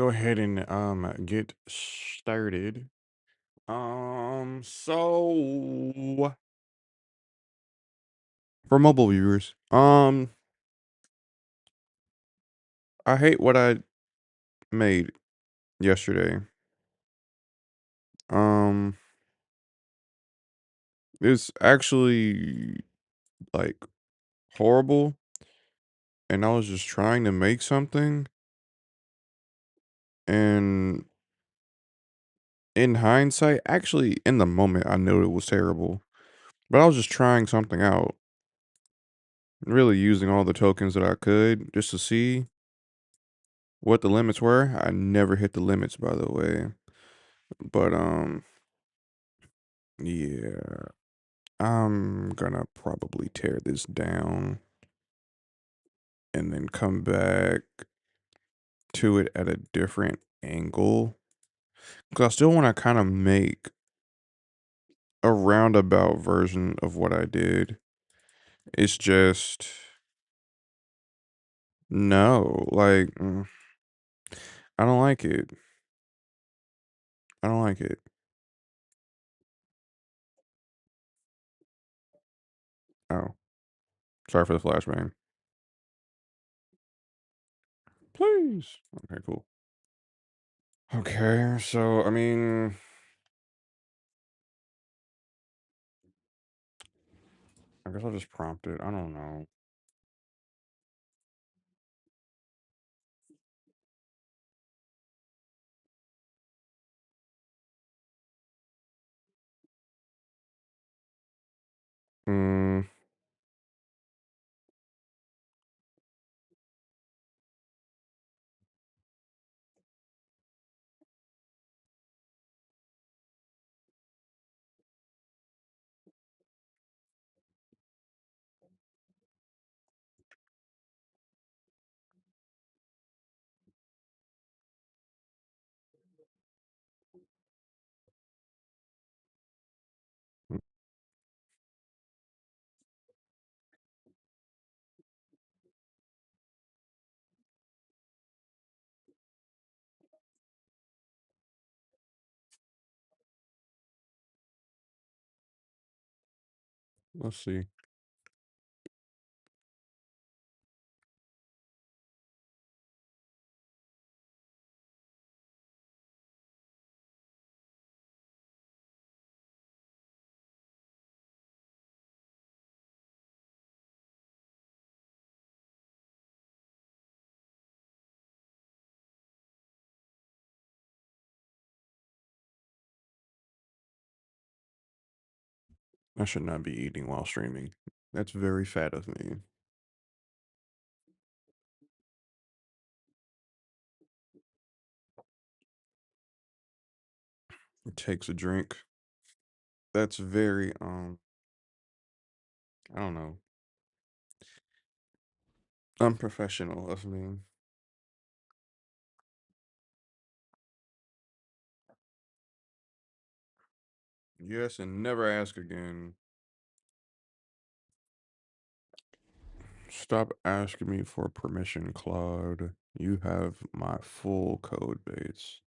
go ahead and get started. So for mobile viewers, I hate what I made yesterday. Um, it's actually like horrible, and I was just trying to make something, and in hindsight, actually in the moment, I knew it was terrible, but I was just trying something out, really using all the tokens that I could just to see what the limits were. I never hit the limits, by the way. But yeah, I'm gonna probably tear this down and then come back to it at a different angle. Cause I still want to kind of make a roundabout version of what I did. It's just no, like I don't like it. I don't like it. Oh, sorry for the flashbang. Please. Okay, cool. Okay, so I mean, I guess I'll just prompt it. I don't know. Mm, let's see. I should not be eating while streaming. That's very fat of me. It takes a drink. That's very I don't know, unprofessional of me. Yes, and never ask again. Stop asking me for permission, Claude. You have my full code base.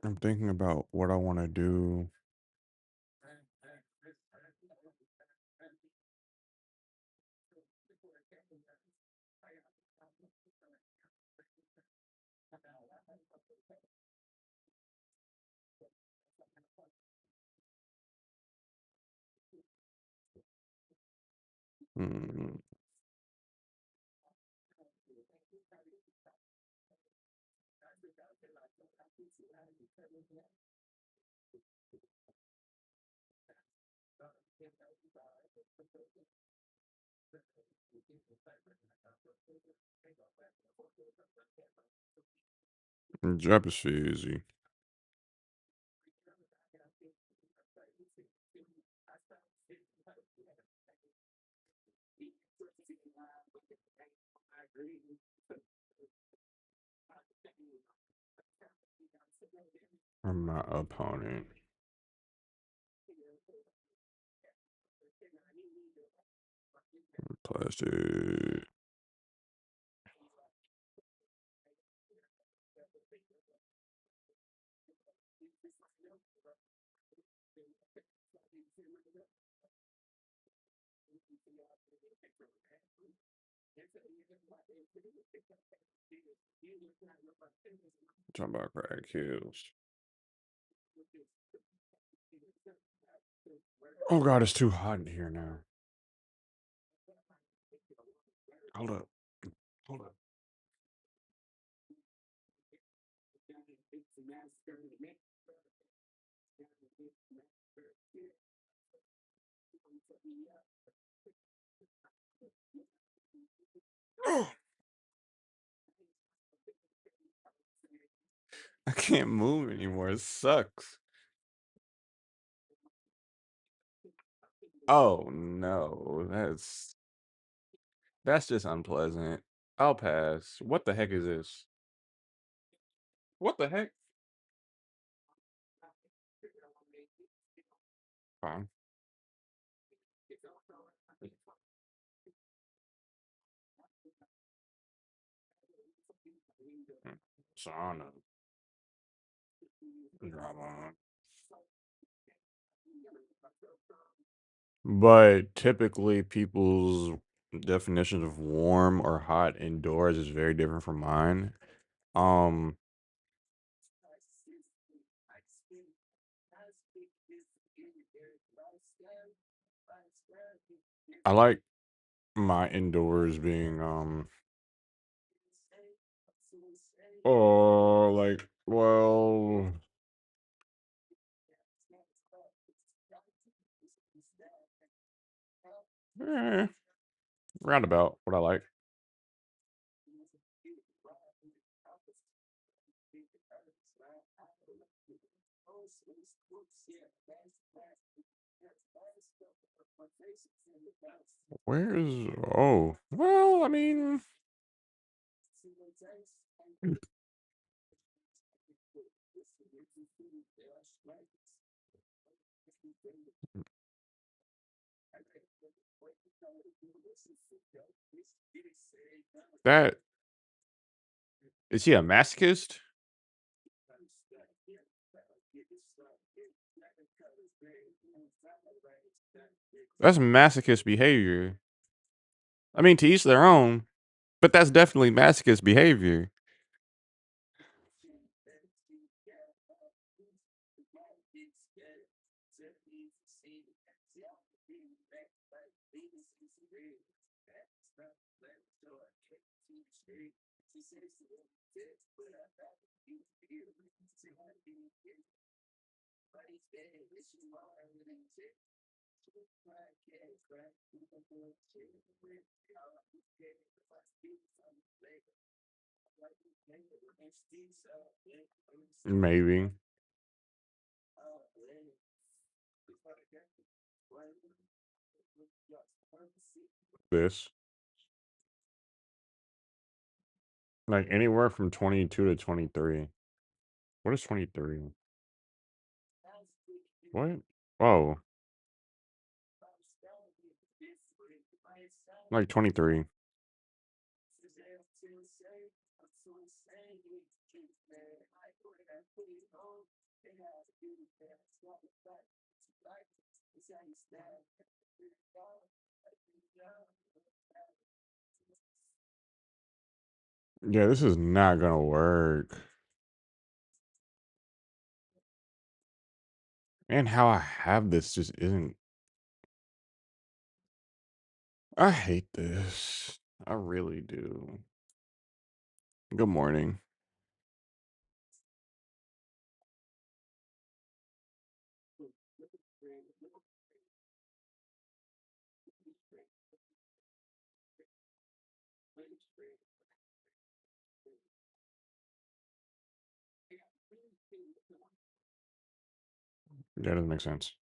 I'm thinking about what I want to do. Mm, Jab is easy. I'm my opponent. Plastic. Talking about crack kills. Oh god, it's too hot in here now. Hold up. Hold up. Oh, I can't move anymore. It sucks. Oh no, that's just unpleasant. I'll pass. What the heck is this? What the heck? Fine. Sauna. Drama. But typically, people's definition of warm or hot indoors is very different from mine. Um, I like my indoors being oh like well eh, roundabout what I like. Where's oh well I mean that is he a masochist? That's masochist behavior. I mean, to each their own, but that's definitely masochist behavior. Maybe this like anywhere from 22 to 23. What is 23? What? Oh, like 23. Yeah, this is not gonna work. And how I have this just isn't. I hate this. I really do. Good morning. That doesn't make sense.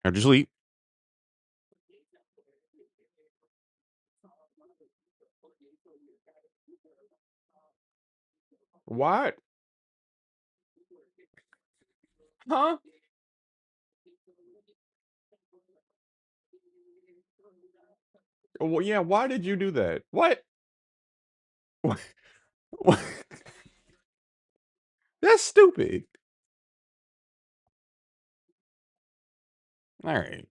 How'd you sleep? What? Huh? Well, yeah, why did you do that? What? What? What? That's stupid. All right.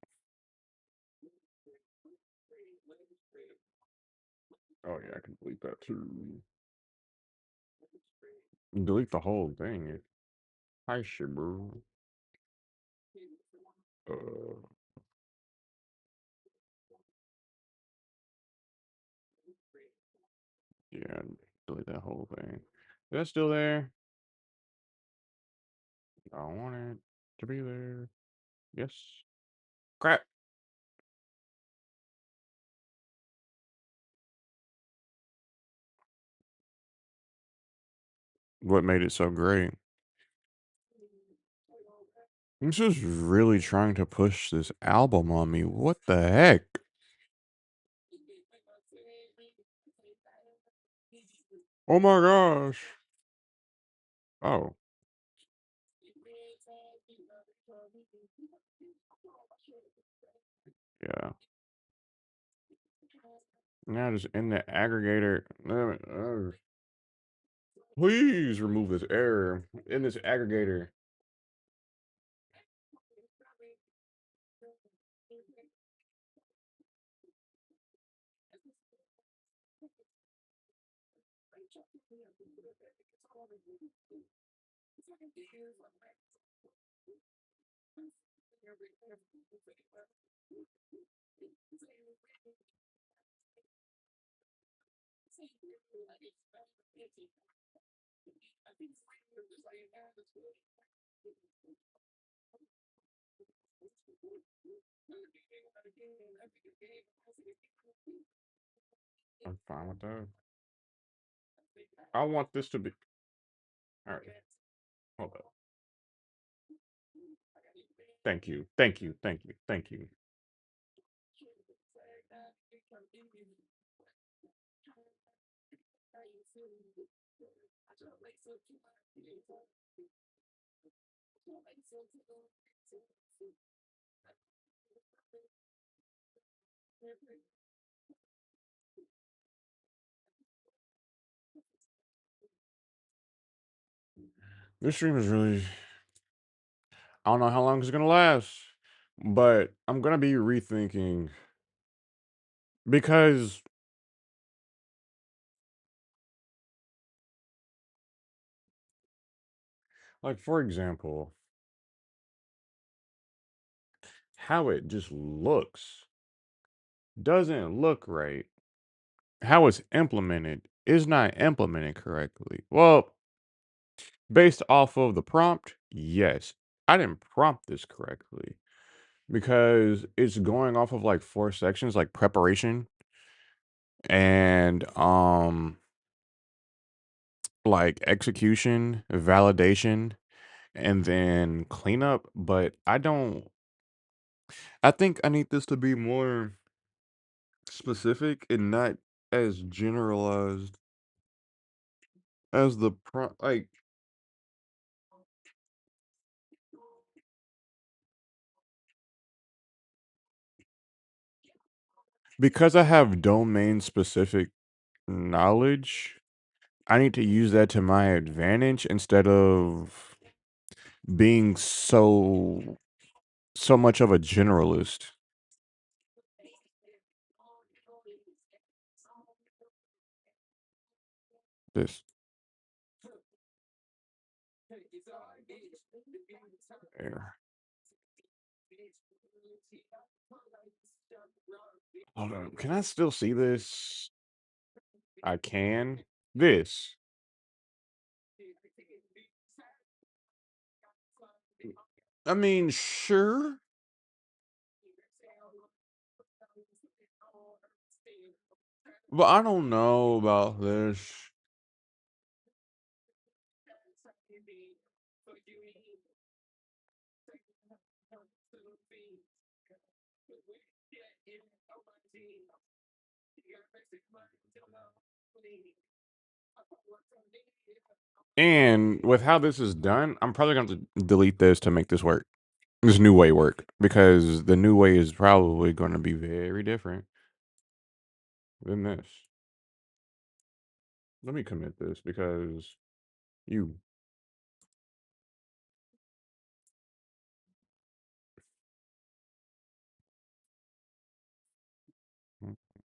Oh yeah, I can delete that too. Delete the whole thing. Hi, Shibu. Uh, yeah, delete that whole thing. Is that still there? I don't want it to be there. Yes. Crap. What made it so great? I'm just really trying to push this album on me. What the heck? Oh my gosh. Oh, yeah. Now just in the aggregator. Please remove this error in this aggregator. I'm fine with that. I want this to be. All right. Hold up. Thank you. Thank you. Thank you. Thank you. This stream is really. I don't know how long it's gonna last, but I'm gonna be rethinking because, like, for example, how it just looks doesn't look right. How it's implemented is not implemented correctly. Well, based off of the prompt, yes, I didn't prompt this correctly because it's going off of like four sections, like preparation and like execution, validation, and then cleanup. But I don't. I think I need this to be more specific and not as generalized as the prompt. Like because I have domain specific knowledge, I need to use that to my advantage instead of being so much of a generalist. This there. Hold on. Can I still see this? I can. This. I mean, sure. But I don't know about this. And with how this is done, I'm probably going to delete this to make this work. This new way work because the new way is probably going to be very different than this. Let me commit this because you.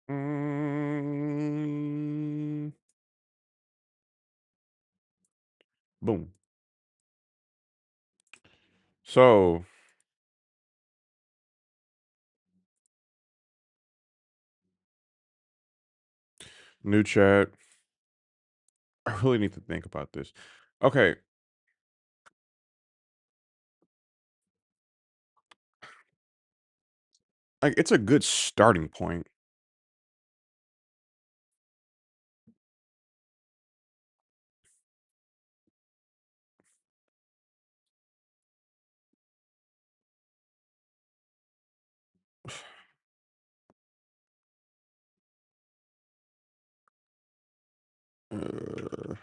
Mm, boom. So, new chat. I really need to think about this. Okay. Like it's a good starting point. Uh,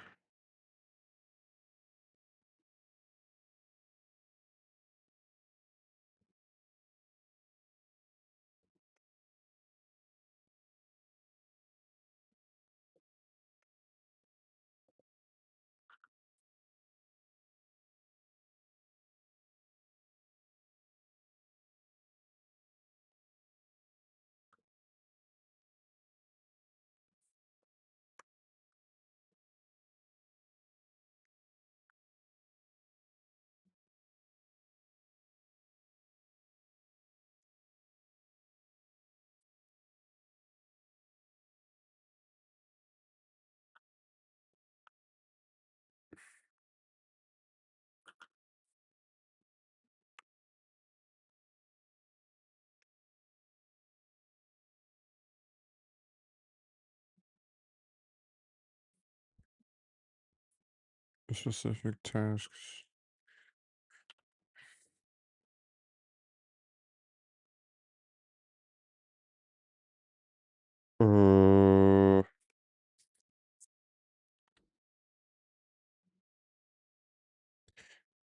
specific tasks. Uh,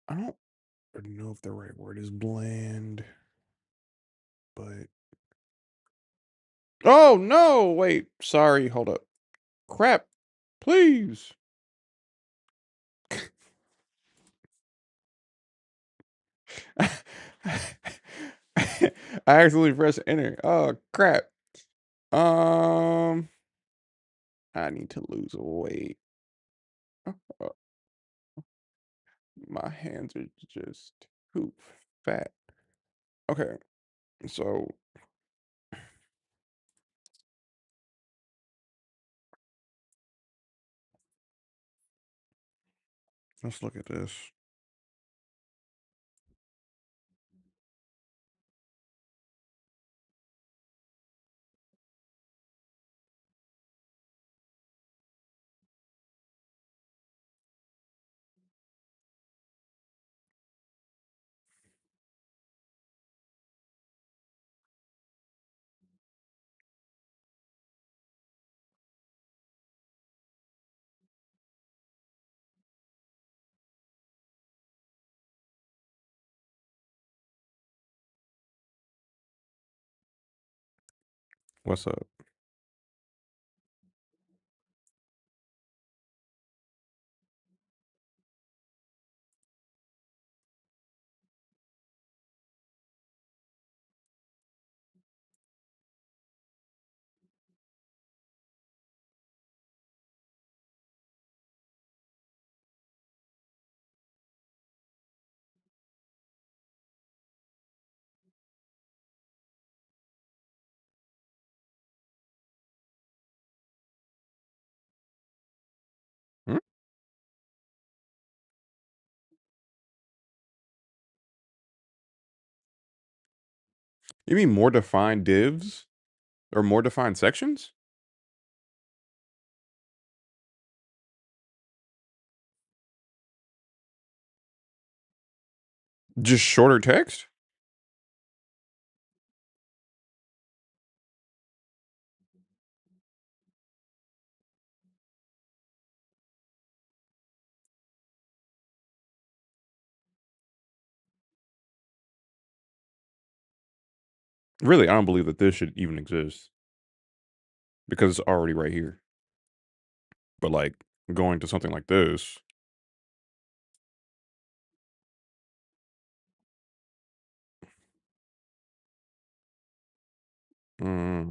I don't know if the right word is bland, but oh no! Wait, sorry. Hold up. Crap. Please. I accidentally pressed enter. Oh crap. Um, I need to lose weight. Uh, my hands are just too fat. Okay, so let's look at this. What's up? Hmm? You mean more defined divs or more defined sections? Just shorter text? Really, I don't believe that this should even exist because it's already right here. But like going to something like this, mm,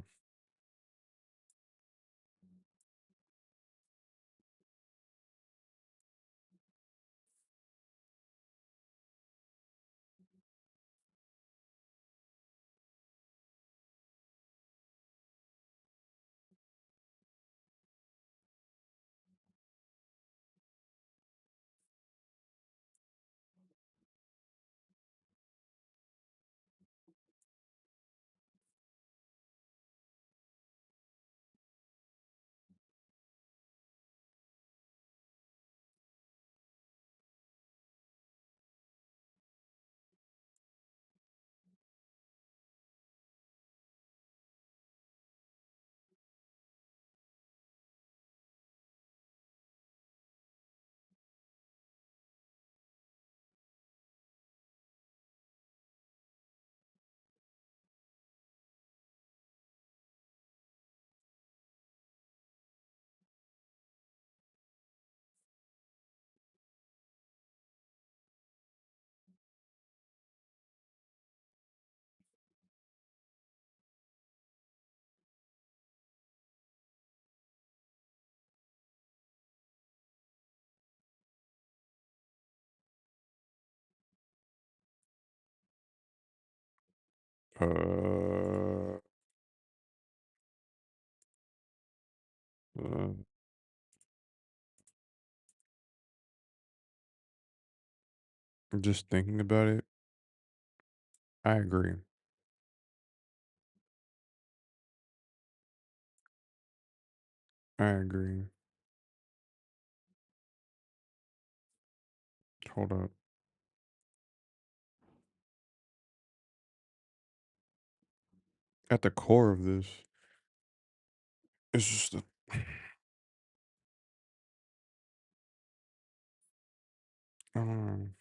uh, uh, just thinking about it, I agree. I agree. Hold up. At the core of this, it's just a, um,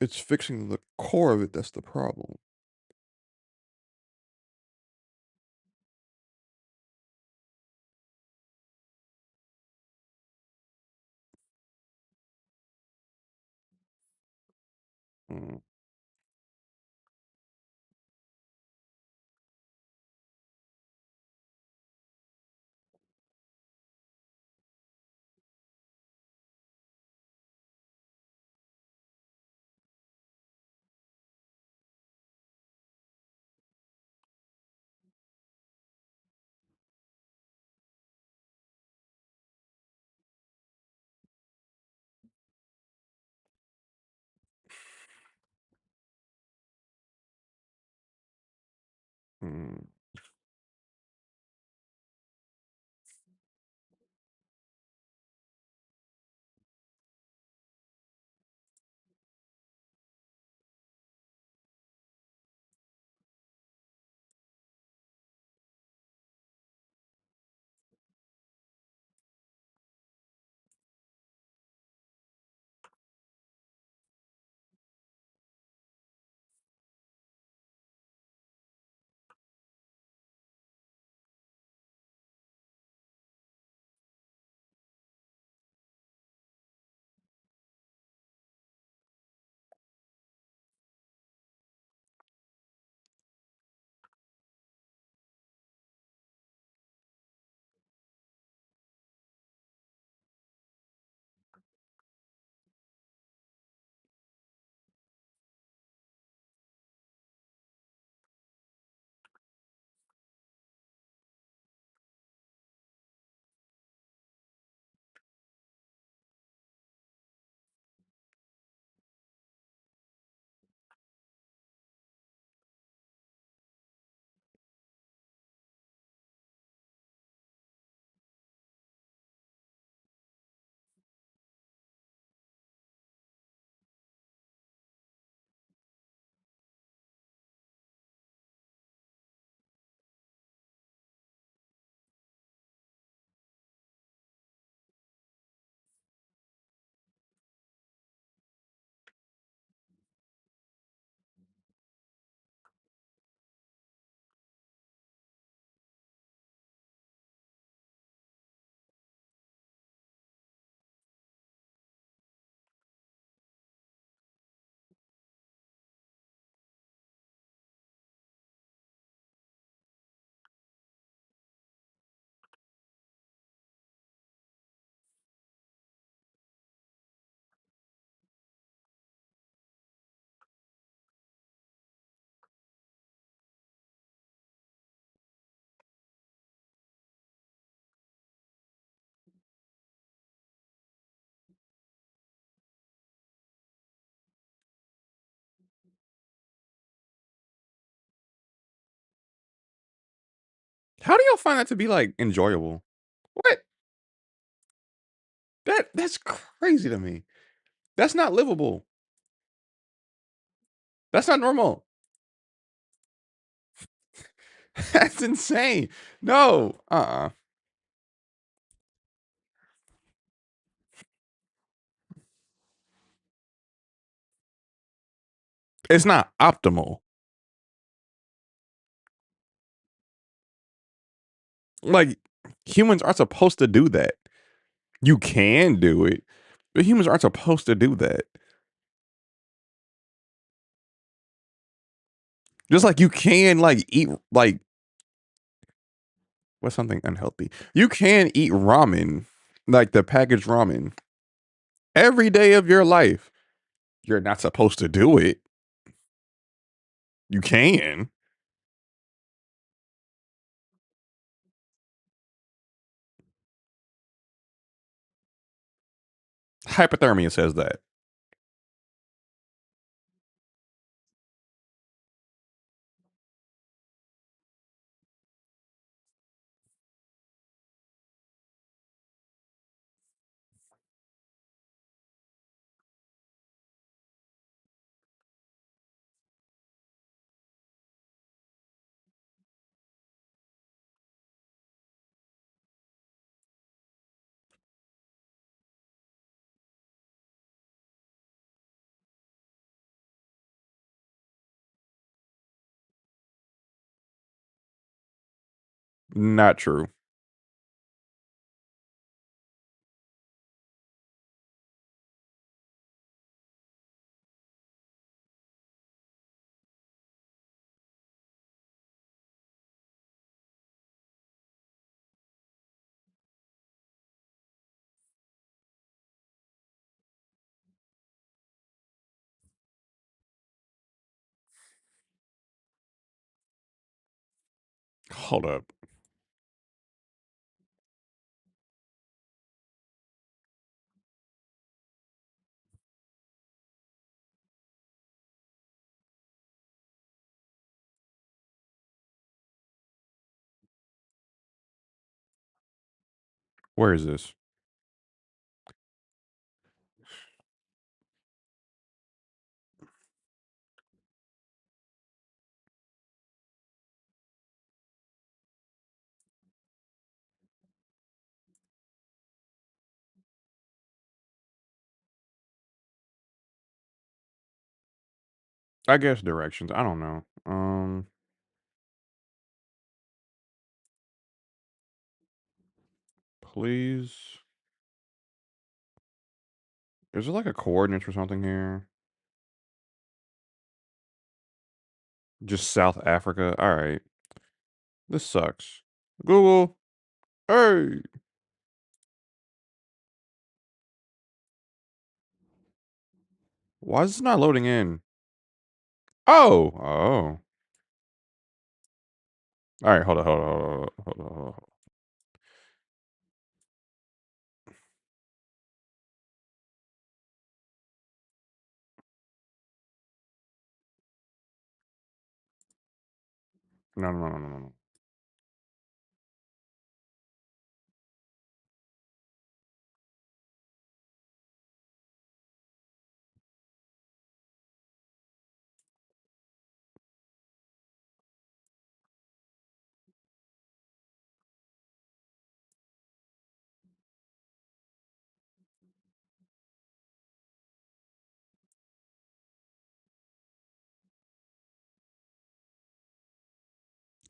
it's fixing the core of it that's the problem. Mm, mm. How do y'all find that to be like enjoyable? What? That's crazy to me. That's not livable. That's not normal. That's insane. No. It's not optimal. Like humans aren't supposed to do that. You can do it, but humans aren't supposed to do that. Just like you can like eat like what's something unhealthy? You can eat ramen, like the packaged ramen, every day of your life. You're not supposed to do it. You can. Hypothermia says that. Not true. Hold up. Where is this? I guess directions. I don't know. Please. Is there like a coordinates or something here? Just South Africa. All right. This sucks. Google. Hey. Why is this not loading in? Oh. Oh. All right. Hold on. Hold on. Hold on. Hold on. Hold on. No. No. No. No. No. No.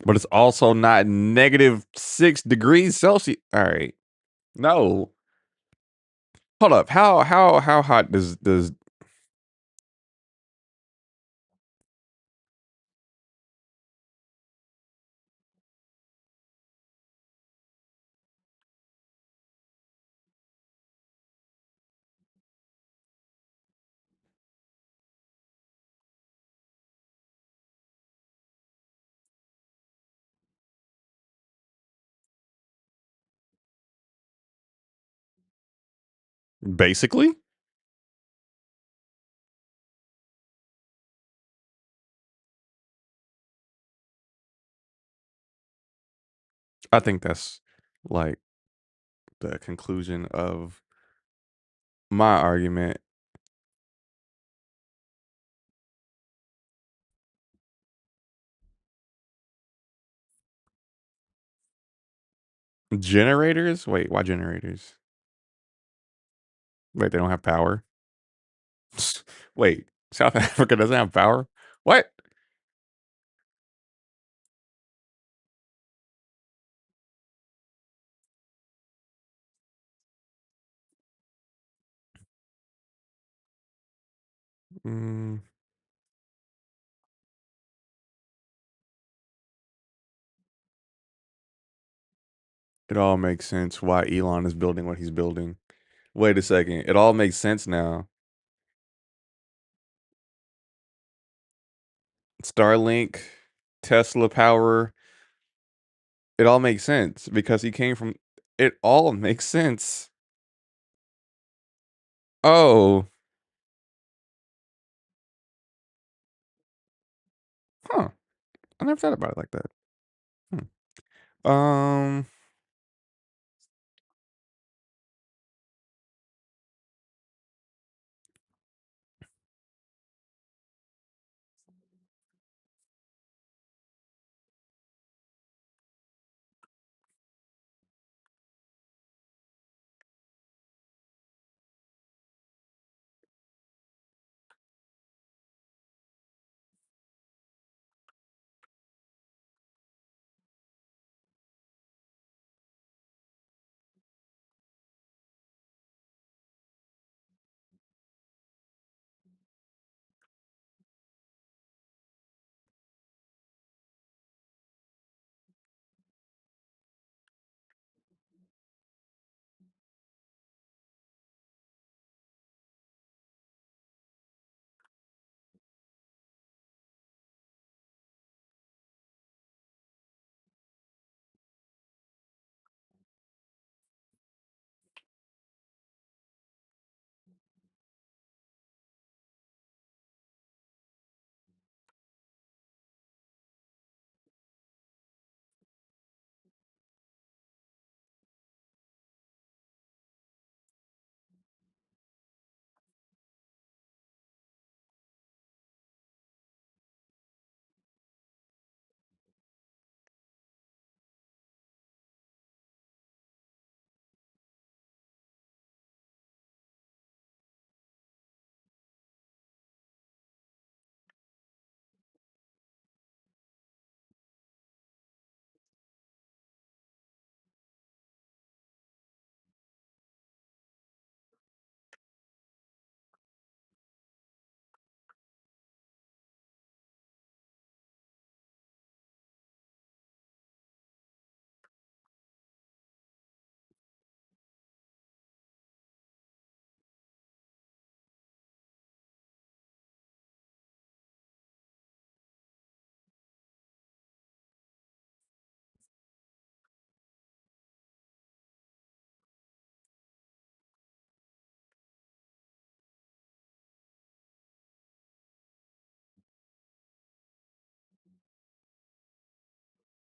But it's also not -6 degrees Celsius. All right. No. Hold up. How hot does basically? I think that's like the conclusion of my argument. Generators? Wait, why generators? Wait, they don't have power? Wait, South Africa doesn't have power? What? Mm, it all makes sense why Elon is building what he's building. Wait a second. It all makes sense now. Starlink, Tesla power, it all makes sense because he came from it all makes sense. Oh, huh. I never thought about it like that. Hmm.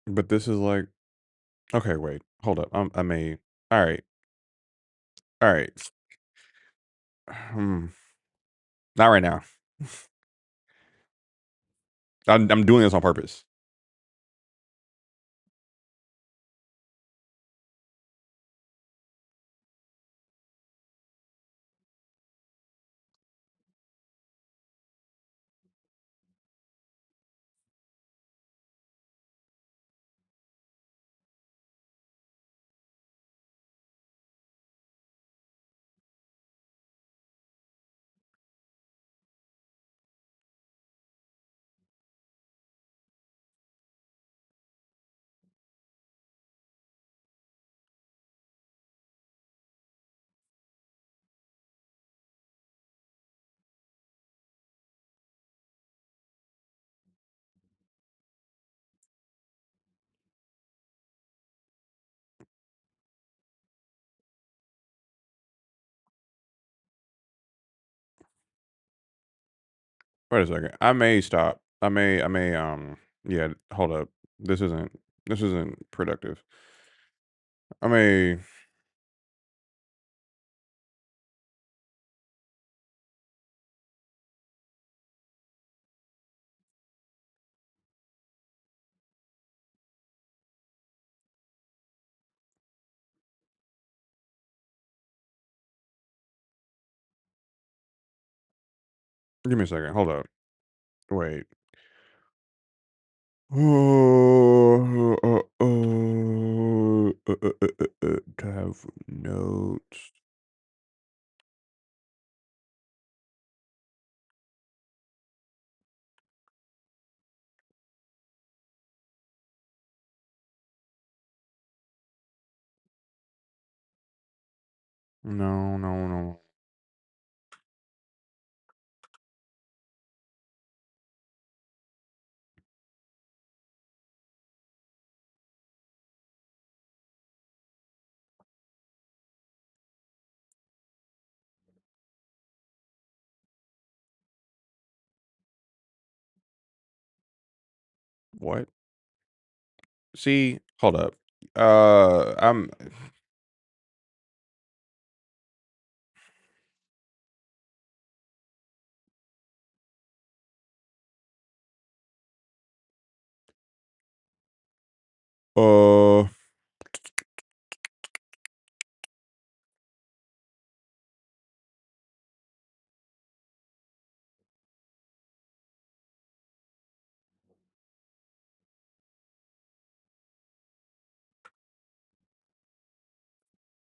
But this is like okay, wait. Hold up. I may all right. All right. Hmm. Not right now. I'm doing this on purpose. Wait a second. I may stop. I may yeah, hold up. This isn't productive. I mean, give me a second. Hold up. Wait. To have notes. No, no, no. What? See, hold up. I'm. Uh.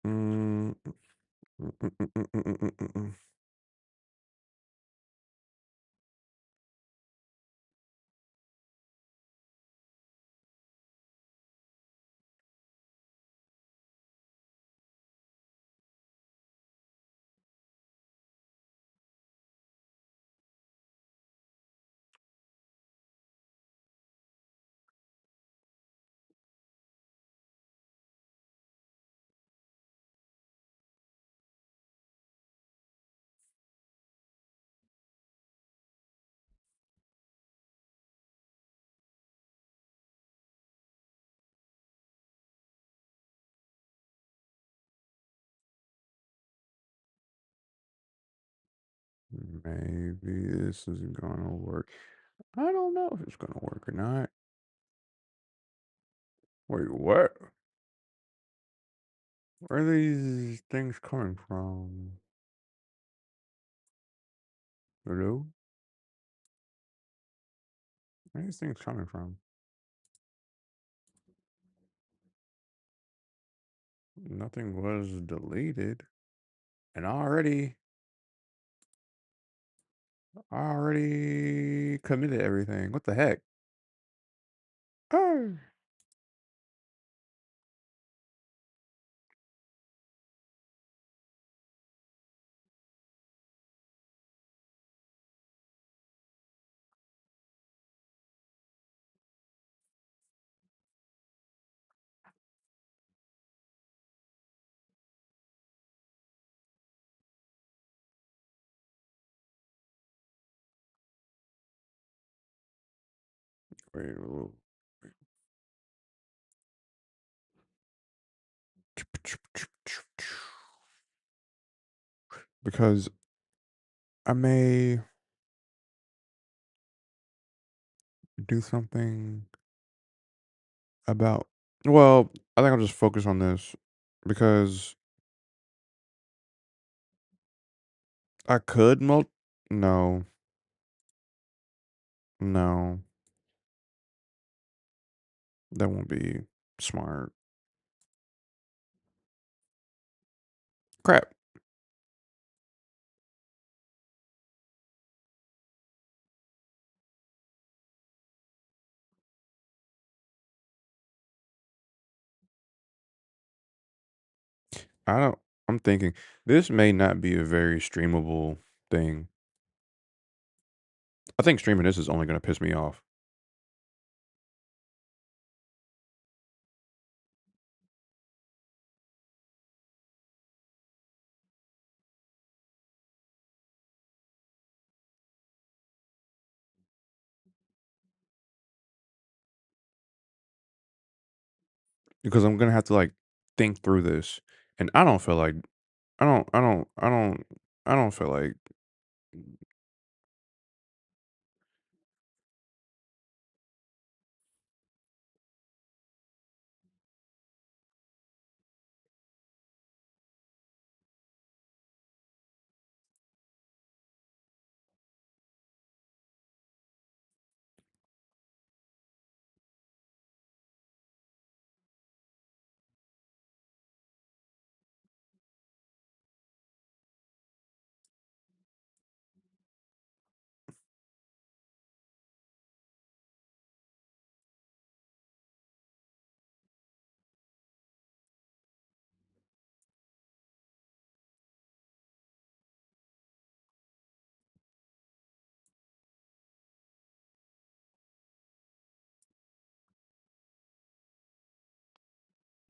Mm, mm, mm, mm, mm, mm, mm, mm, mm. Maybe this is gonna work. I don't know if it's gonna work or not. Wait, what? Where are these things coming from? Hello? Where are these things coming from? Nothing was deleted. And I already committed everything. What the heck? Oh. Wait, because I may do something about. Well, I think I'll just focus on this because I could mul. No, no, that won't be smart. Crap. I don't. I'm thinking this may not be a very streamable thing. I think streaming this is only going to piss me off because I'm gonna have to like think through this, and I don't feel like I don't feel like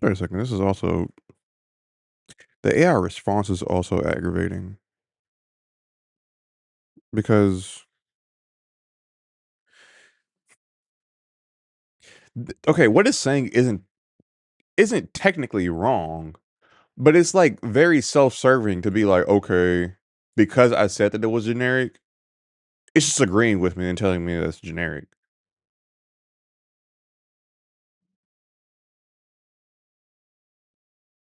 wait a second, this is also the AI response is also aggravating because okay, what it's saying isn't technically wrong, but it's like very self-serving to be like, okay, because I said that it was generic, it's just agreeing with me and telling me that's generic.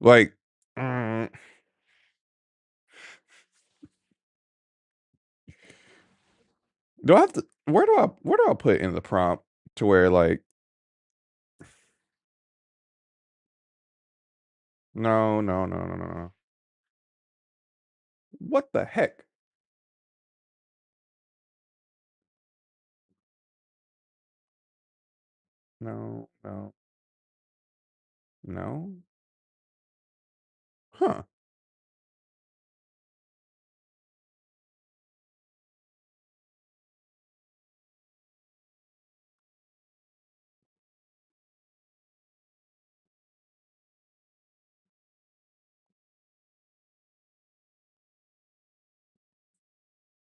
Like, mm, do I have to? Where do I put in the prompt to where like no. What the heck? No. No. Huh?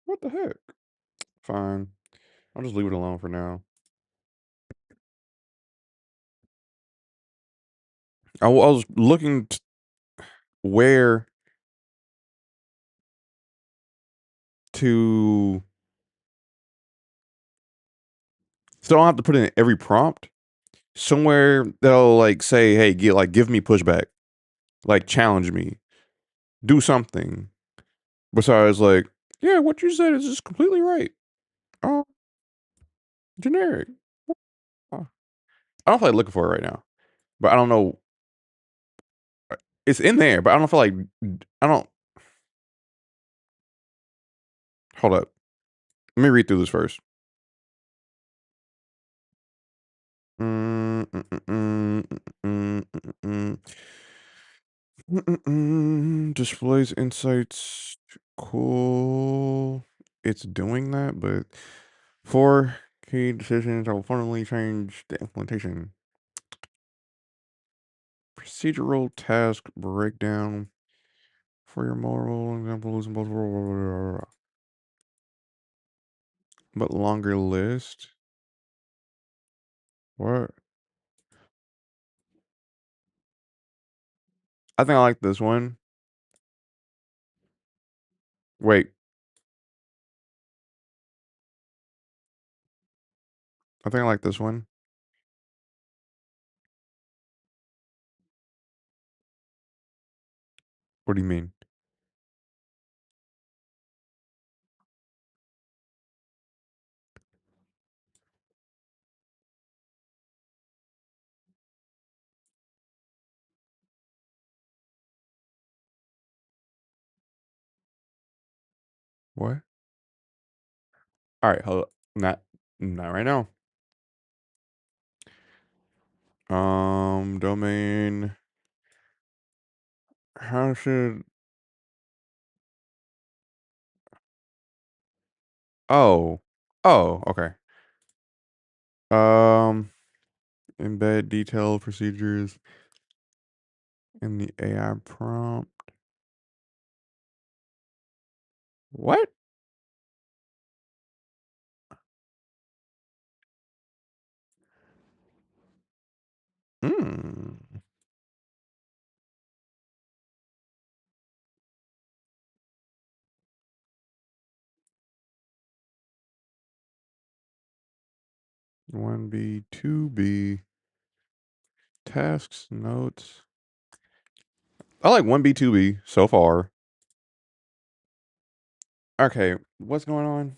What the heck? Fine. I'll just leave it alone for now. I was looking where to, so I don't have to put in every prompt. Somewhere they'll like say, "Hey, give me pushback, like challenge me, do something." Besides, like, yeah, what you said is just completely right. Oh, generic. Oh. I don't feel like looking for it right now, but I don't know. It's in there, but I don't feel like I don't. Hold up. Let me read through this first. Mm, mm, mm, mm, mm, mm, mm, Displays insights. Cool. It's doing that, but four key decisions will fundamentally change the implementation. Procedural task breakdown for your moral examples, but longer list. What? I think I like this one. Wait, I think I like this one. What do you mean? What? All right, hold up. Not right now. Domain. How should? Oh, okay. Um, embed detailed procedures in the AI prompt. What? Hmm. 1B, 2B. Tasks, notes. I like 1B, 2B so far. Okay, what's going on?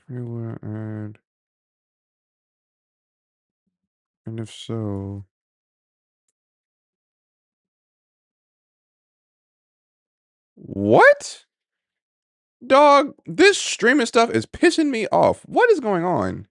And if so, what? Dog, this streaming stuff is pissing me off. What is going on?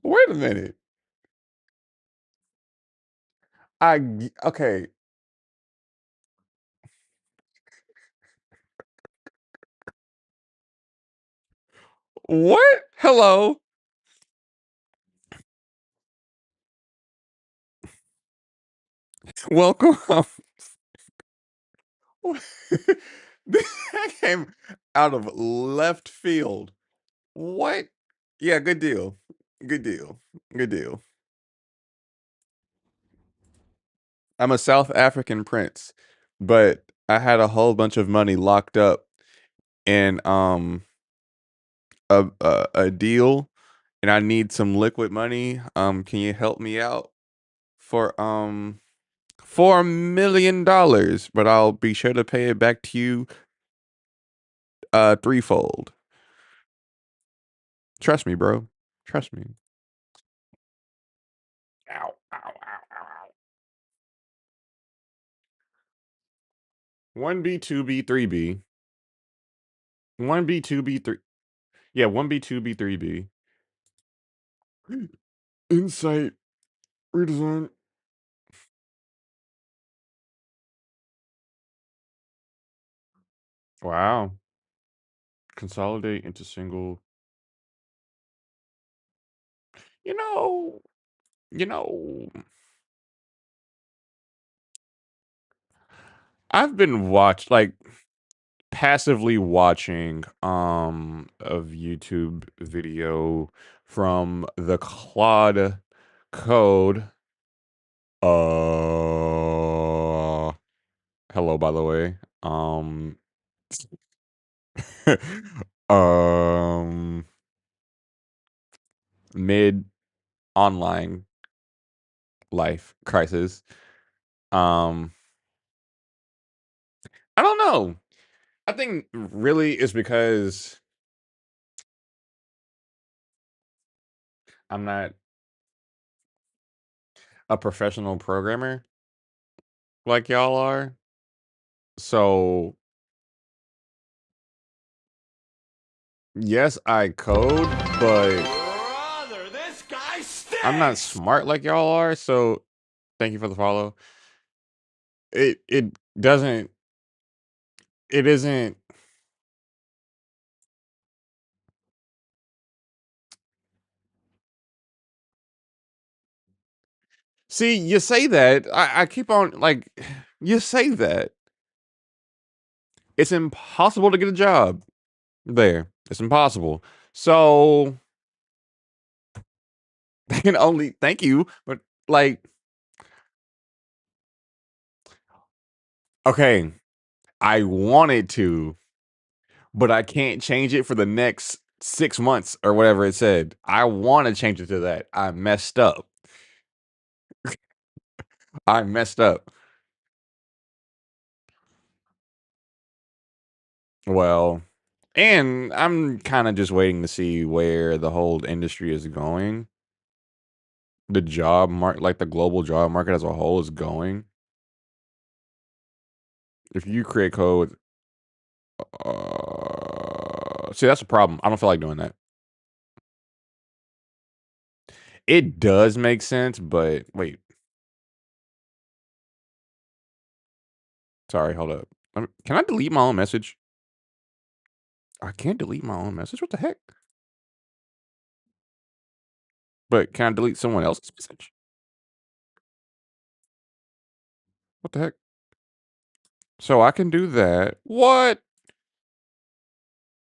Wait a minute. Okay. What? Hello. Welcome. That came out of left field. What? Yeah, good deal. Good deal. Good deal. I'm a South African prince, but I had a whole bunch of money locked up in a deal, and I need some liquid money. Can you help me out for $4 million? But I'll be sure to pay it back to you threefold. Trust me, bro. Trust me. Ow, ow, ow, ow, ow. 1B, 2B, 3B. 1B, 2B, 3. Yeah, 1B, 2B, 3B. Insight redesign. Wow. Consolidate into single. You know, you know, I've been passively watching of YouTube video from the Claude Code. Hello, by the way. Um mid online life crisis. Um I don't know. I think really it's because I'm not a professional programmer like y'all are. So, yes, I code, but Brother, this guy I'm not stinks! smart like y'all are. So, thank you for the follow. It doesn't it isn't. See, you say that. I keep on like you say that. It's impossible to get a job there. It's impossible. So, they can only thank you, but like okay, I wanted to, but I can't change it for the next 6 months or whatever it said. I wanna change it to that. I messed up. I messed up. Well, and I'm kinda just waiting to see where the whole industry is going. The job market, like, the global job market as a whole is going. If you create code, see, that's a problem. I don't feel like doing that. It does make sense, but wait. Sorry, hold up. Can I delete my own message? I can't delete my own message. What the heck? But can I delete someone else's message? What the heck? So I can do that. What?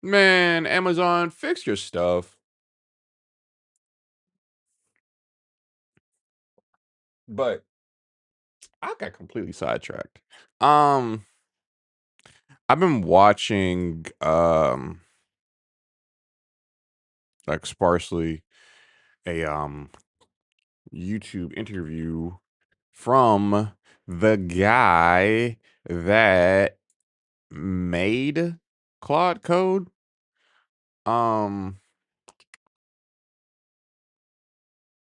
Man, Amazon, fix your stuff. But I got completely sidetracked. Um, I've been watching like sparsely a YouTube interview from the guy that made Claude Code. Um,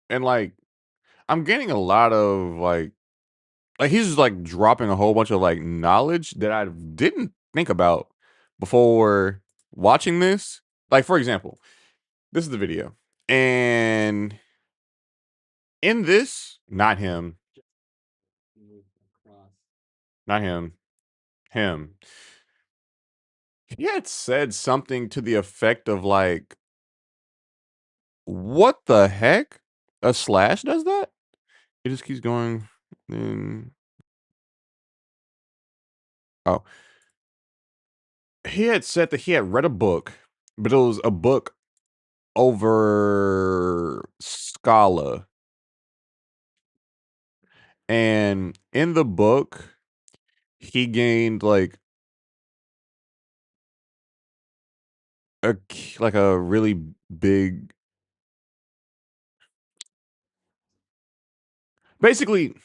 and like I'm getting a lot of like he's just like dropping a whole bunch of like knowledge that I didn't think about before watching this. Like for example, this is the video. And in this, not him, not him, him. He had said something to the effect of like, "What the heck? A slash does that?" It just keeps going. And oh, he had said that he had read a book, but it was a book over Scala, and in the book, he gained like a really big. Basically,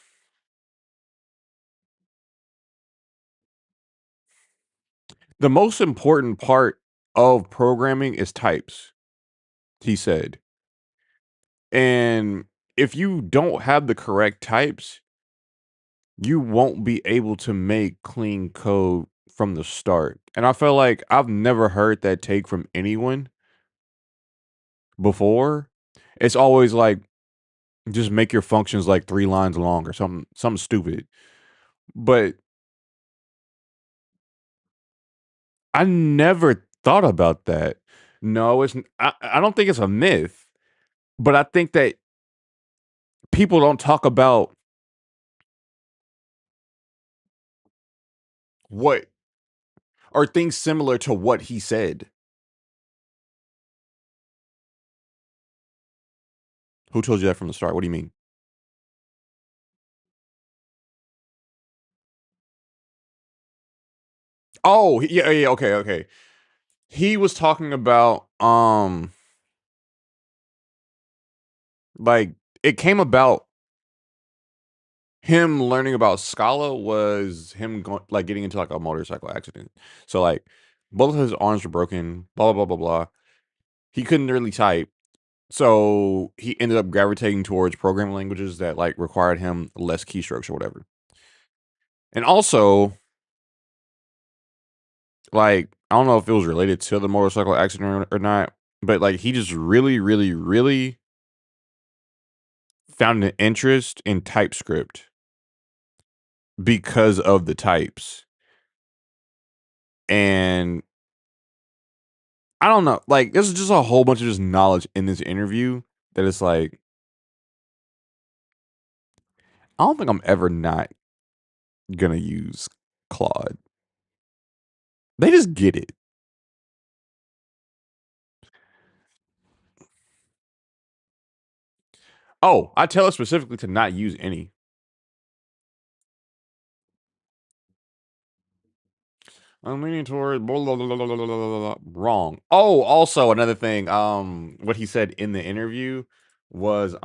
the most important part of programming is types, he said. And if you don't have the correct types, you won't be able to make clean code from the start. And I feel like I've never heard that take from anyone before. It's always like just make your functions like 3 lines long or something stupid. But I never thought about that. No, I don't think it's a myth, but I think that people don't talk about what or things similar to what he said. Who told you that from the start? What do you mean? Oh, yeah, yeah, okay, okay. He was talking about like it came about him learning about Scala was him going like getting into like a motorcycle accident. So like both of his arms were broken, blah blah blah blah blah. He couldn't really type. So he ended up gravitating towards programming languages that like required him less keystrokes or whatever. And also, like, I don't know if it was related to the motorcycle accident or not, but like he just really, really, really found an interest in TypeScript because of the types. And I don't know, like there's just a whole bunch of just knowledge in this interview that it's like I don't think I'm ever not gonna use Claude. They just get it. Oh, I tell it specifically to not use any. I'm leaning toward blah, blah, blah, blah, blah, blah, blah, blah, wrong. Oh, also another thing. What he said in the interview was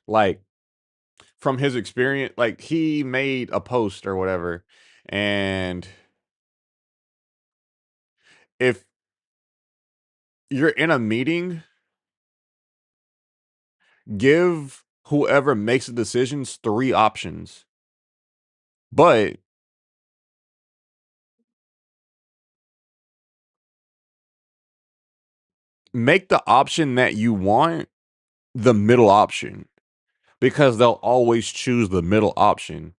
like from his experience, like he made a post or whatever, and if you're in a meeting, give whoever makes the decisions 3 options, but make the option that you want the middle option because they'll always choose the middle option.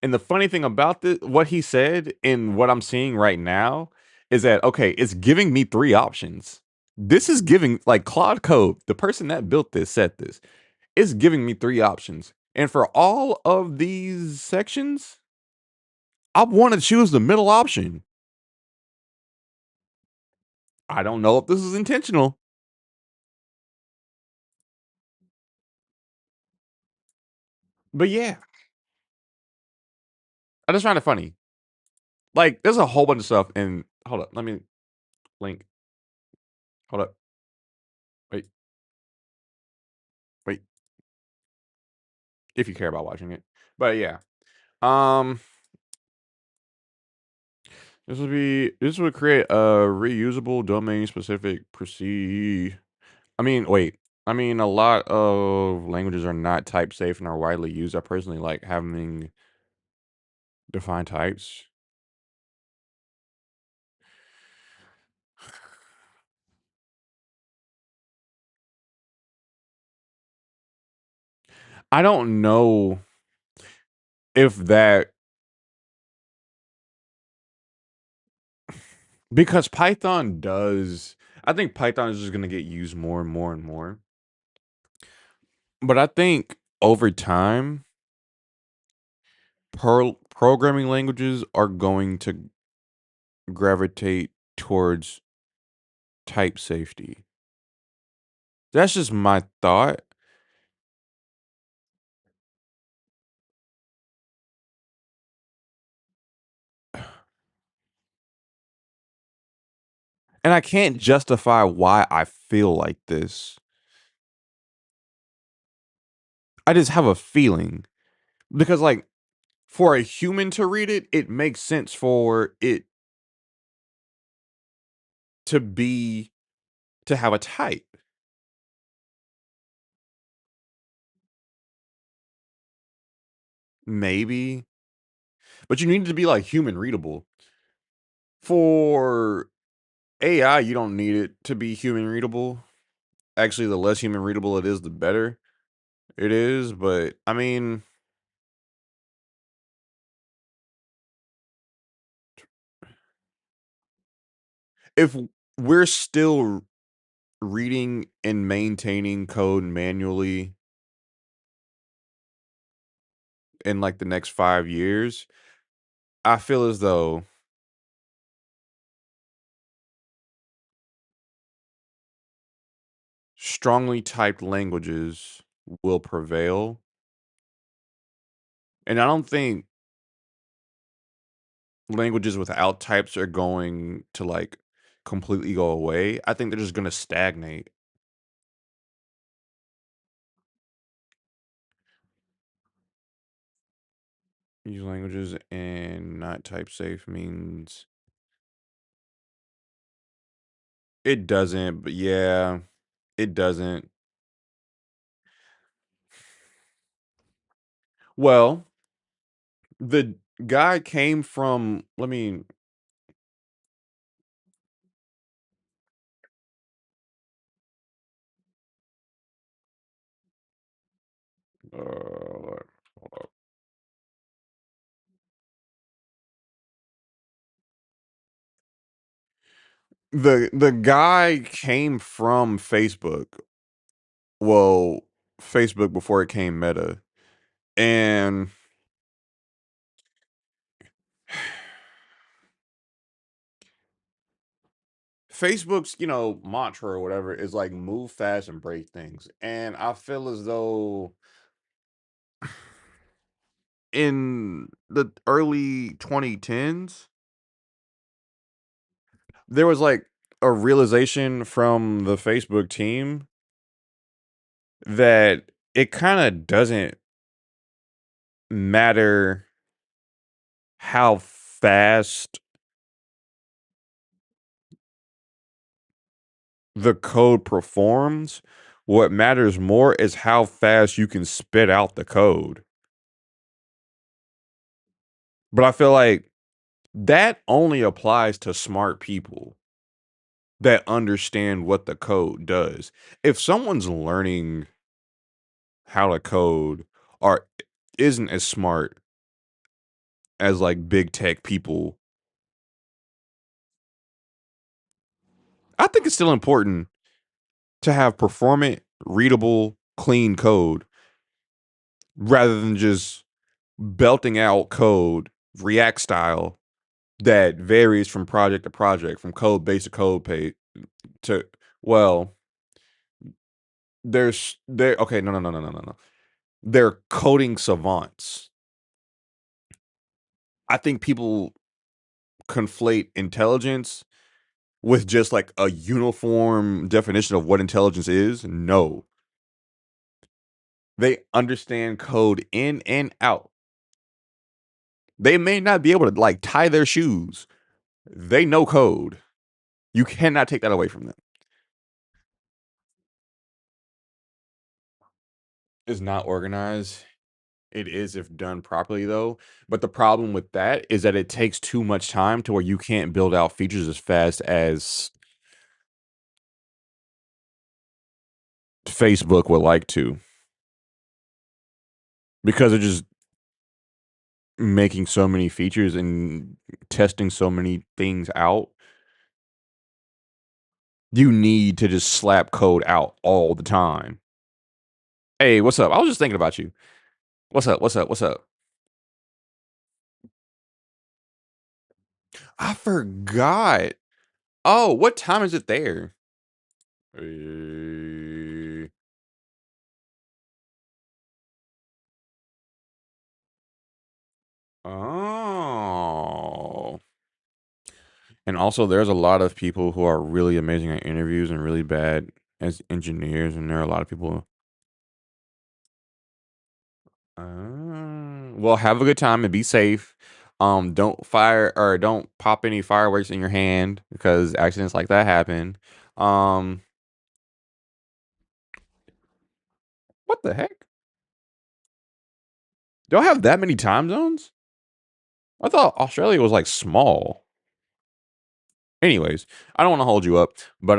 And the funny thing about this, what he said and what I'm seeing right now is that okay, it's giving me 3 options. This is giving like Claude Code, the person that built this said this. It's giving me 3 options. And for all of these sections, I want to choose the middle option. I don't know if this is intentional, but yeah, I just find it funny. Like, there's a whole bunch of stuff. And hold up, let me link. Hold up, wait, wait. If you care about watching it, but yeah, um, this would create a reusable domain specific proceed. I mean, wait. I mean, a lot of languages are not type safe and are widely used. I personally like having defined types. I don't know if that because Python does. I think Python is just going to get used more and more and more. But I think over time, programming languages are going to gravitate towards type safety. That's just my thought. And I can't justify why I feel like this. I just have a feeling because, like, for a human to read it, it makes sense for it to be to have a type. Maybe, but you need to be like human readable. For AI, you don't need it to be human readable. Actually, the less human readable it is, the better it is. But I mean, if we're still reading and maintaining code manually in like the next 5 years, I feel as though strongly typed languages will prevail. And I don't think languages without types are going to like completely go away. I think they're just going to stagnate. Use languages and not type safe means it doesn't, but yeah, it doesn't. Well, the guy came from, let me, hold up. The guy came from Facebook. Well, Facebook before it came Meta. And Facebook's, mantra or whatever is like move fast and break things. And I feel as though in the early 2010s, there was like a realization from the Facebook team that it kind of doesn't matter how fast the code performs. What matters more is how fast you can spit out the code. But I feel like that only applies to smart people that understand what the code does. If someone's learning how to code or isn't as smart as like big tech people, I think it's still important to have performant, readable, clean code. rather than just belting out code React style that varies from project to project, from code base to code page to well, there okay, no. They're coding savants. I think people conflate intelligence with just like a uniform definition of what intelligence is. No. They understand code in and out. They may not be able to like tie their shoes. They know code. You cannot take that away from them. It's not organized. It is if done properly though. But the problem with that is that it takes too much time to where you can't build out features as fast as Facebook would like to. Because they're just making so many features and testing so many things out. You need to just slap code out all the time. Hey, what's up? I was just thinking about you. What's up? What's up? What's up? I forgot. Oh, what time is it there? Uh, oh. And also, there's a lot of people who are really amazing at interviews and really bad as engineers, and there are a lot of people. Well, have a good time and be safe. Don't fire or don't pop any fireworks in your hand because accidents like that happen. Um, what the heck? Y'all have that many time zones? I thought Australia was like small. Anyways, I don't want to hold you up, but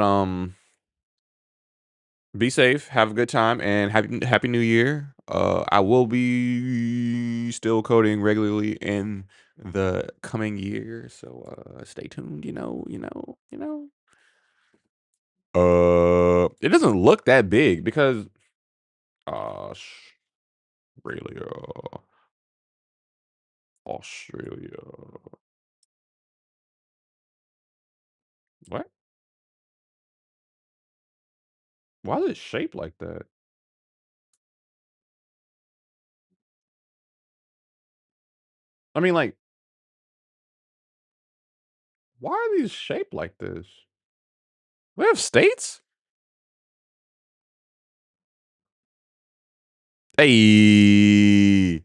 be safe, have a good time, and happy New Year. I will be still coding regularly in the coming year, so stay tuned. It doesn't look that big because Australia, Australia. What? Why is it shaped like that? I mean, like, why are these shaped like this? We have states? Hey.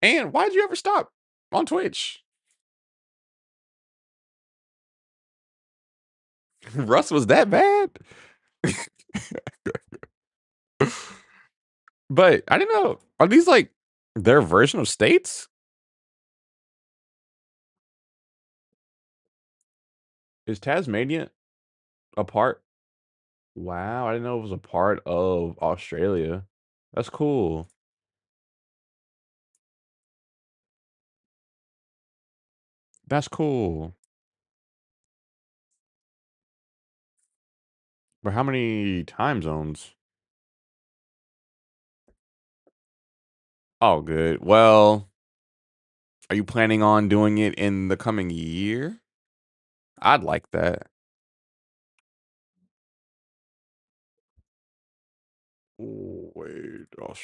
And why'd you ever stop on Twitch? Russ was that bad? But I didn't know. Are these like their version of states? Is Tasmania a part? Wow, I didn't know it was a part of Australia. That's cool. That's cool. But how many time zones? Oh, good. Well, are you planning on doing it in the coming year? I'd like that. Oh, wait. Oh,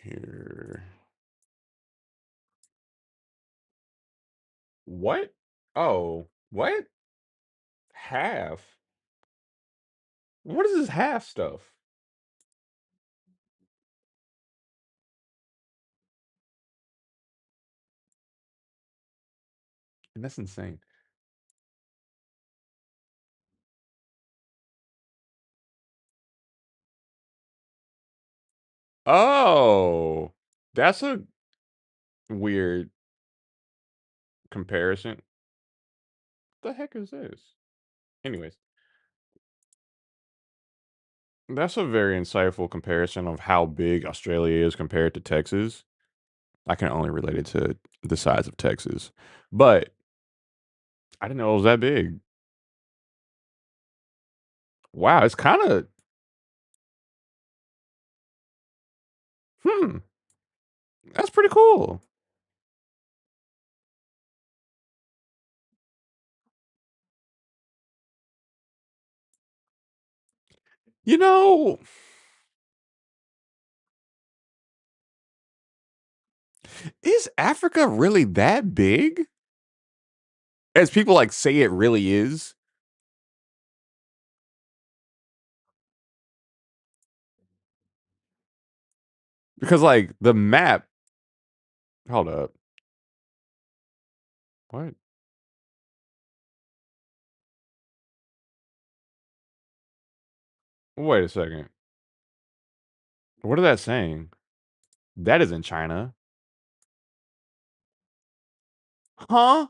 here. What? Oh, what? Half? What is this half stuff? And that's insane. Oh, that's a weird comparison. What the heck is this? Anyways, that's a very insightful comparison of how big Australia is compared to Texas. I can only relate it to the size of Texas, but I didn't know it was that big. Wow, it's kind of hmm. That's pretty cool. You know, is Africa really that big? As people like say it really is? Because like the map, hold up. What? Wait a second. What is that saying? That isn't China. Huh?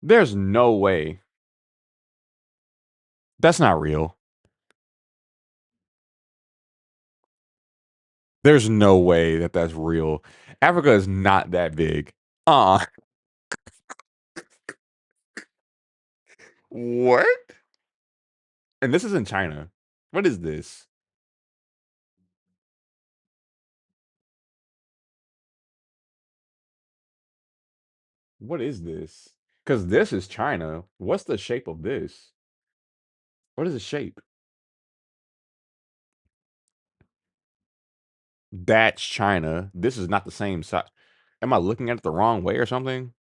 There's no way. That's not real. There's no way that that's real. Africa is not that big. Uh. What? And this is in China. What is this? What is this? Because this is China. What's the shape of this? What is the shape? That's China. This is not the same size. Am I looking at it the wrong way or something?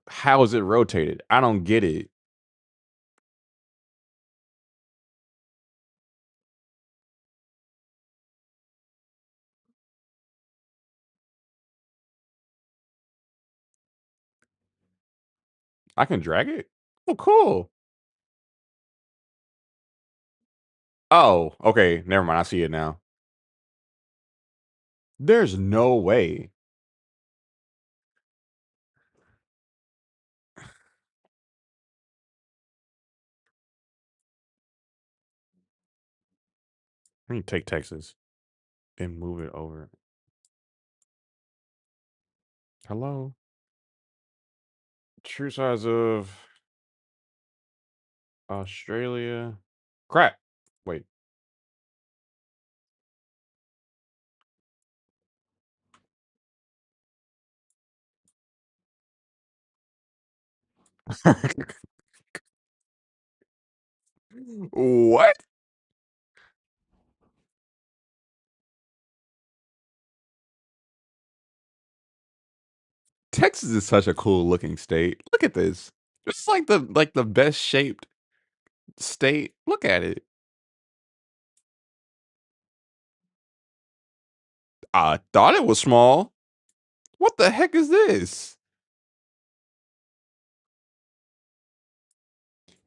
How is it rotated? I don't get it. I can drag it? Oh, cool. Oh, okay. Never mind. I see it now. There's no way. Let me take Texas and move it over. Hello? True size of Australia. Crap. Wait. What? Texas is such a cool looking state. Look at this. It's like the best shaped state. Look at it. I thought it was small. What the heck is this?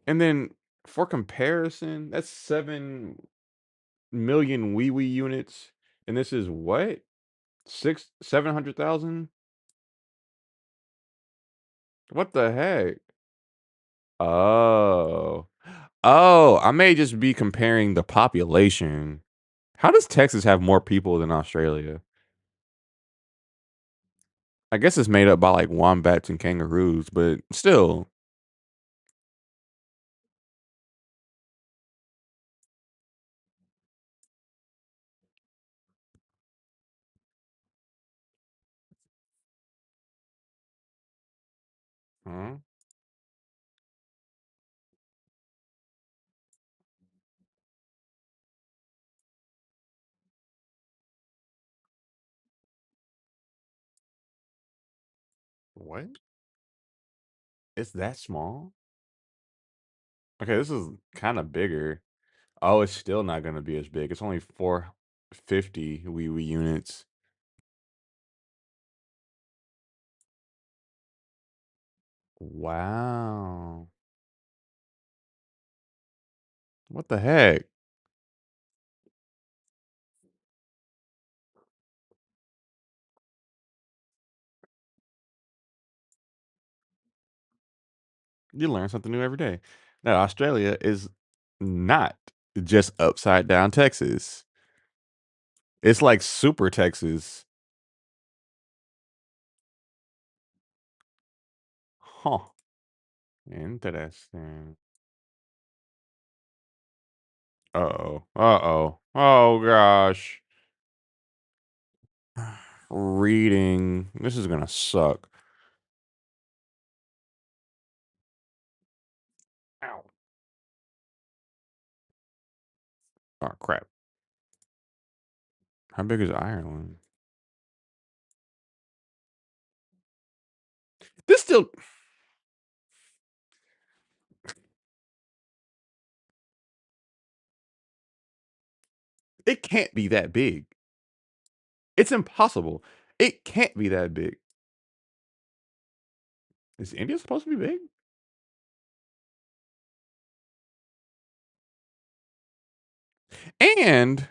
And then for comparison, that's 7 million wee wee units. And this is what? 700,000? What the heck? Oh. Oh, I may just be comparing the population. How does Texas have more people than Australia? I guess it's made up by like wombats and kangaroos, but still. Huh? What? It's that small? Okay, this is kind of bigger. Oh, it's still not gonna be as big. It's only 450 wee wee units. Wow. What the heck? You learn something new every day. Now, Australia is not just upside down Texas. It's like super Texas. Huh. Interesting. Uh-oh. Uh-oh. Oh gosh. Reading. This is gonna suck. Ow. Oh crap. How big is Ireland? This still it can't be that big. It's impossible. It can't be that big. Is India supposed to be big? And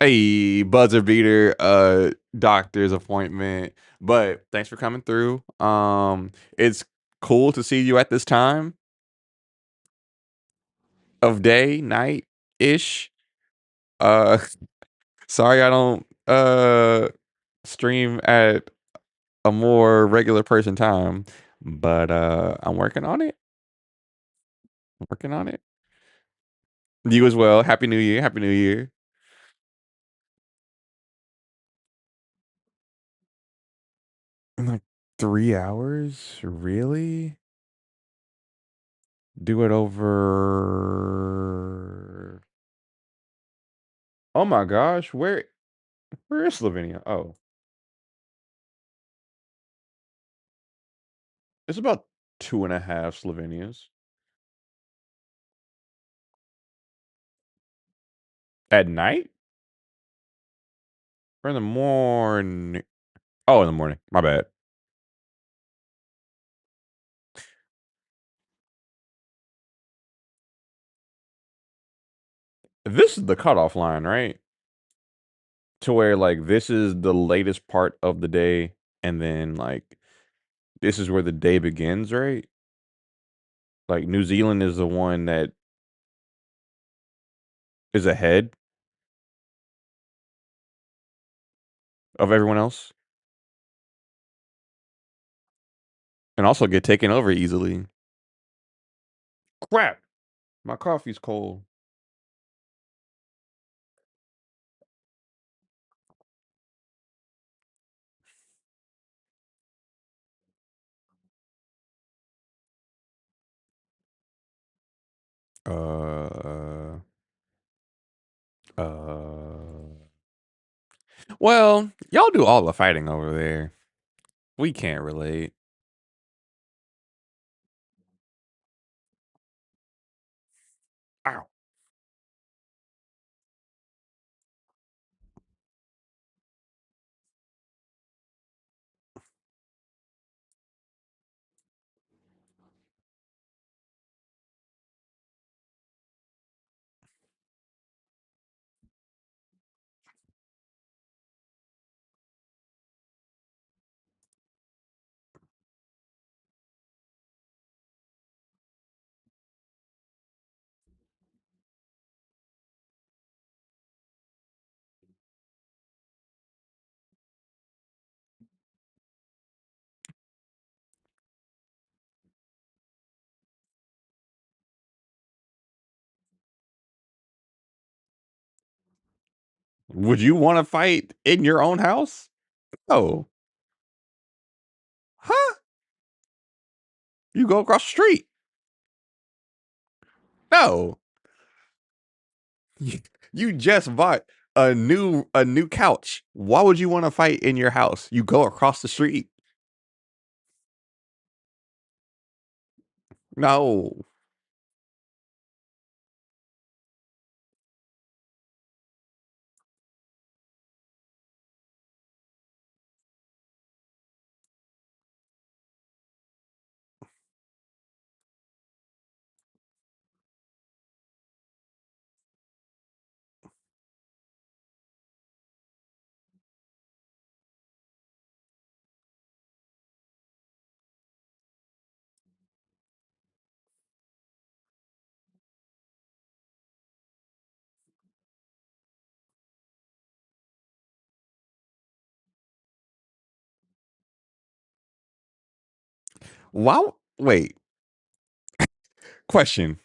a buzzer beater doctor's appointment. But thanks for coming through. It's cool to see you at this time of day, night ish. Uh sorry I don't stream at a more regular person time, but I'm working on it. I'm working on it. You as well. Happy New Year. Happy New Year. In like 3 hours? Really? Do it over. Oh my gosh, where is Slovenia? Oh, it's about two and a half Slovenias at night or in the morning. Oh, in the morning. My bad. This is the cutoff line, right? To where like this is the latest part of the day, and then like this is where the day begins, right? Like New Zealand is the one that is ahead of everyone else, and also get taken over easily. Crap! My coffee's cold. Uh, uh. Well, y'all do all the fighting over there. We can't relate. Ow. Would you want to fight in your own house? Oh, huh? You go across the street. No, you just bought a new couch. Why would you want to fight in your house? You go across the street. No. Wow. Wait. Question.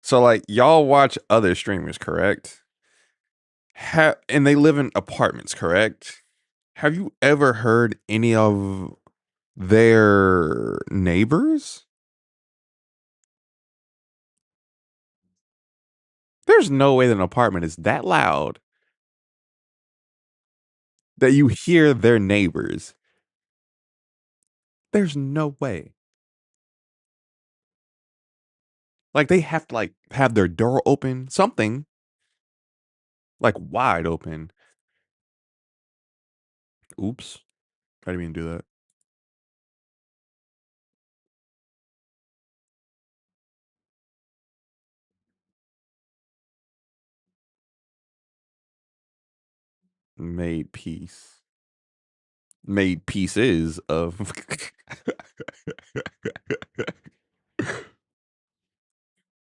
So, like, y'all watch other streamers, correct? And they live in apartments, correct? Have you ever heard any of their neighbors? There's no way that an apartment is that loud that you hear their neighbors. There's no way. Like they have to like have their door open, something like wide open. Oops. I didn't even do that. Made peace. Made pieces of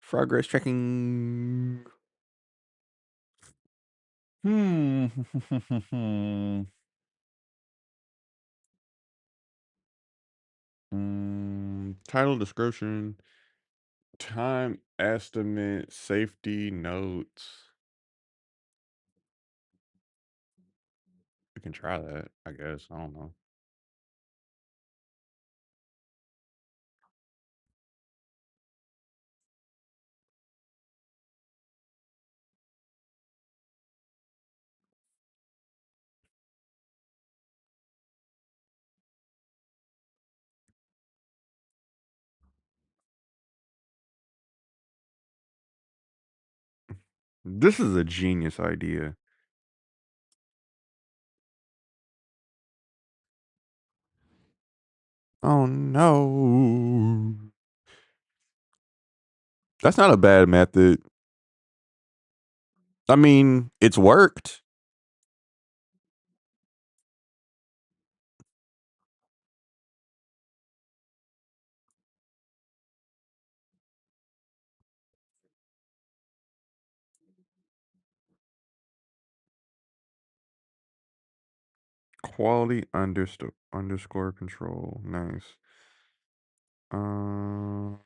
progress checking. Hmm. Title description. Time estimate. Safety notes. We can try that, I guess. I don't know. This is a genius idea. Oh no. That's not a bad method. I mean, it's worked. Quality underscore control. Nice. Uh,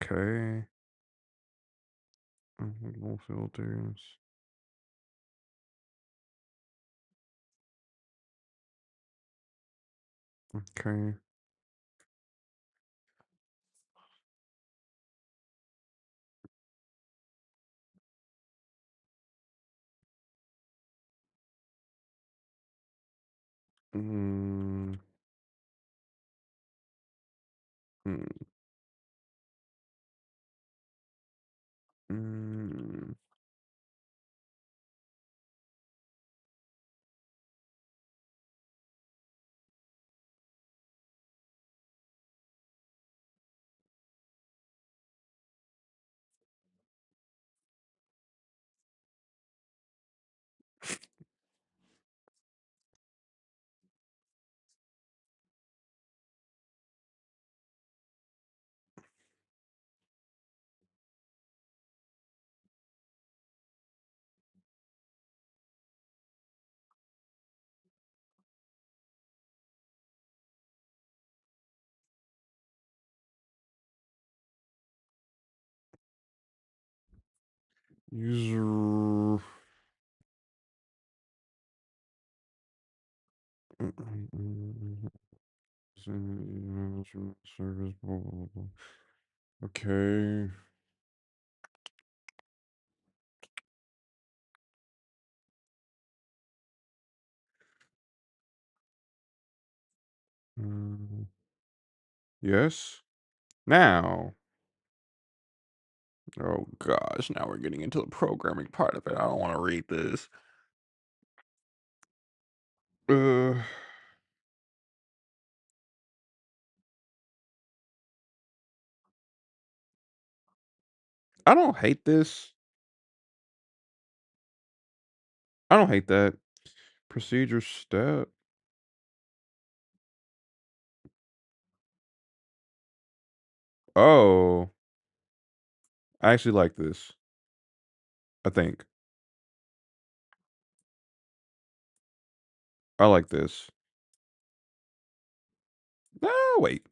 okay. No filters. Okay. Mm, mm, mm. User. Service. Blah, blah, blah. Okay. Mm, yes. Now. Oh gosh, now we're getting into the programming part of it. I don't want to read this. Uh, I don't hate this. I don't hate that. Procedure step. Oh, I actually like this. I think I like this. No, wait.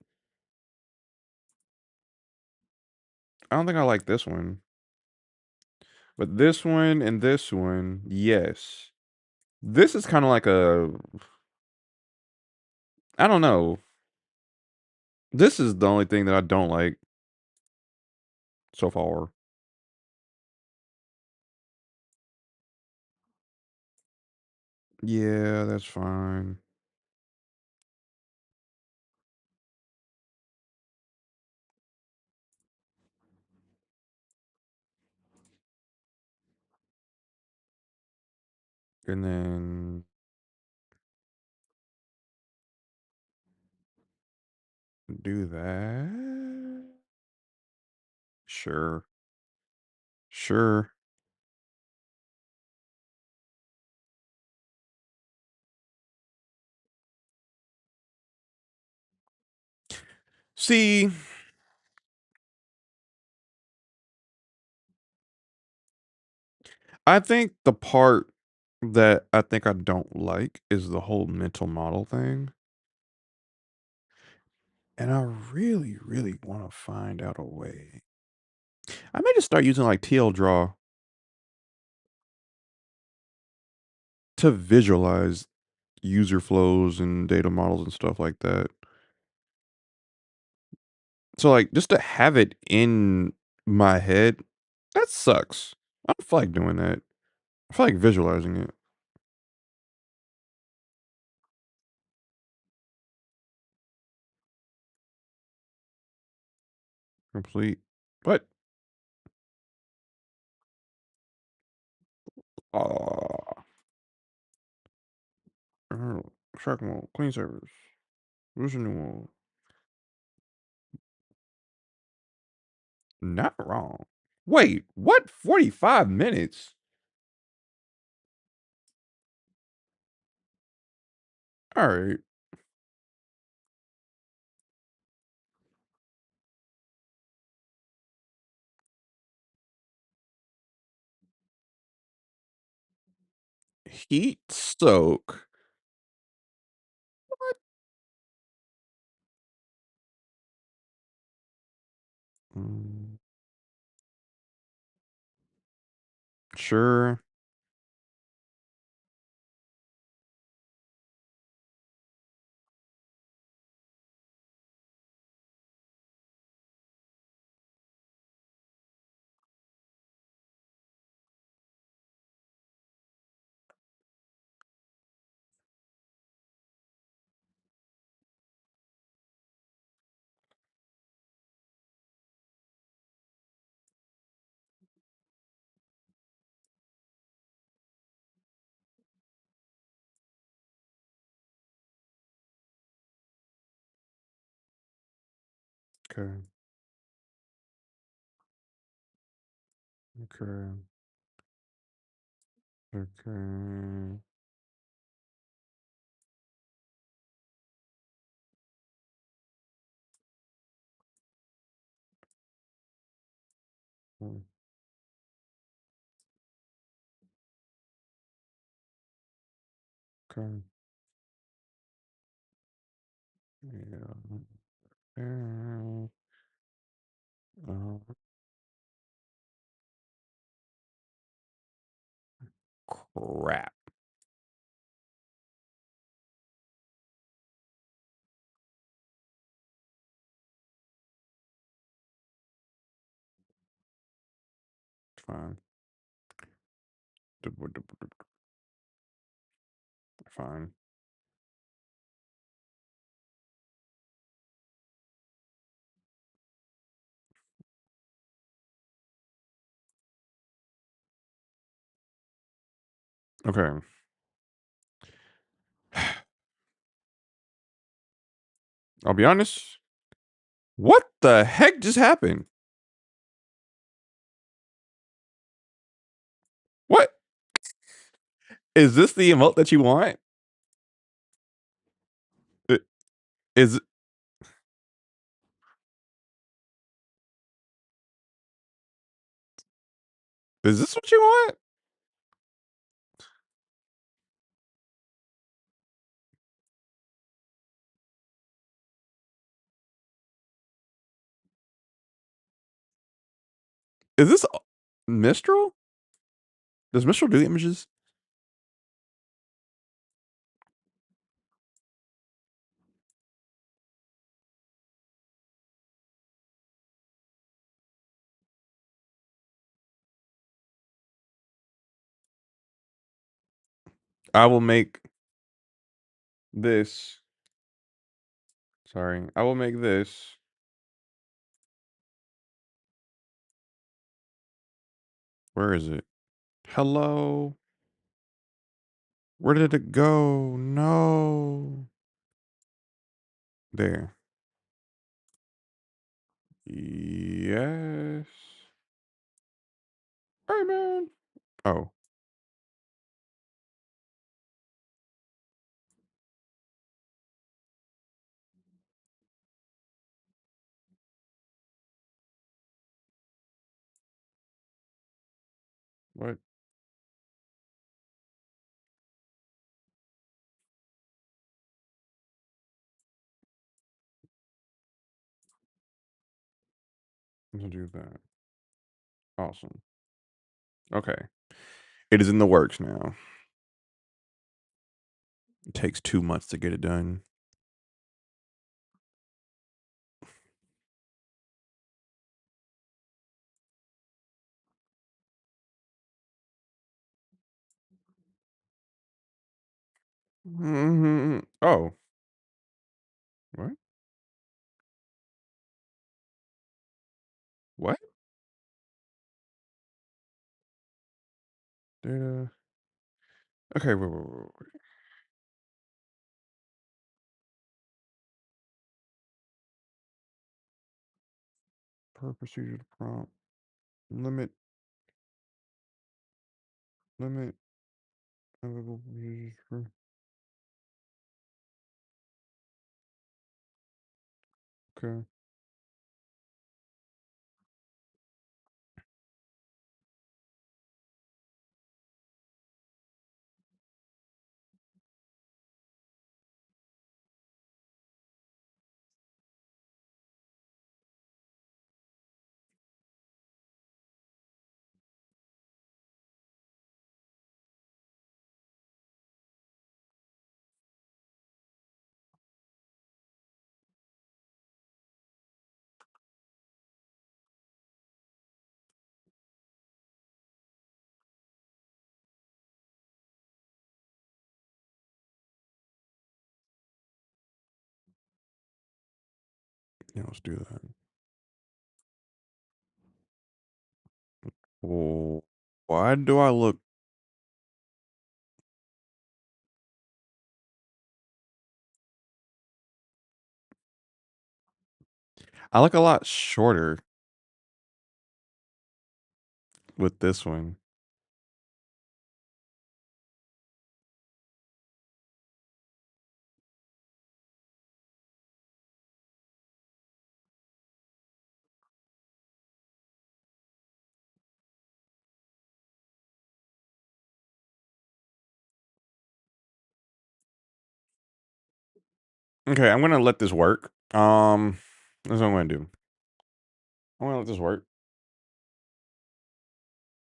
I don't think I like this one. But this one, yes. This is kind of like a, I don't know. This is the only thing that I don't like so far. Yeah, that's fine. And then do that. Sure. Sure. See, I think the part that I think I don't like is the whole mental model thing. And I really, really want to find out a way. I may just start using like TL Draw to visualize user flows and data models and stuff like that. So like just to have it in my head, that sucks. I don't feel like doing that. I feel like visualizing it. Complete. What? Uh, Shark mode, clean servers. What's a new one? Not wrong. Wait, what? 45 minutes? All right. Heat soak. What? Mm, sure. Okay. Okay. Okay. Mm, okay. Yeah. Uh, crap. Fine. Fine. Okay. I'll be honest. What the heck just happened? What? Is this the emote that you want? I- Is Is this what you want? Is this Mistral? Does Mistral do images? I will make this. Sorry. I will make this. Where is it? Hello? Where did it go? No. There. Yes. Hey, man. Oh, what? Let's do that. Awesome. Okay. It is in the works now. It takes 2 months to get it done. Oh, what? What? Data. Okay, wait. Per procedure to prompt. Limit. Limit. Available procedures for. Okay. Yeah, let's do that. Well, why do I look? I look a lot shorter with this one. Okay, I'm gonna let this work. That's what I'm gonna do. I'm gonna let this work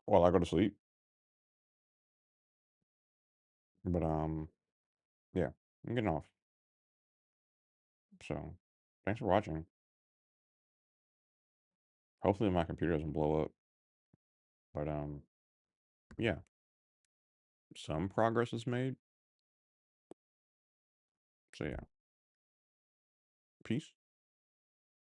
while I go to sleep. But yeah, I'm getting off. So, thanks for watching. Hopefully my computer doesn't blow up. But yeah, some progress is made. So yeah, peace.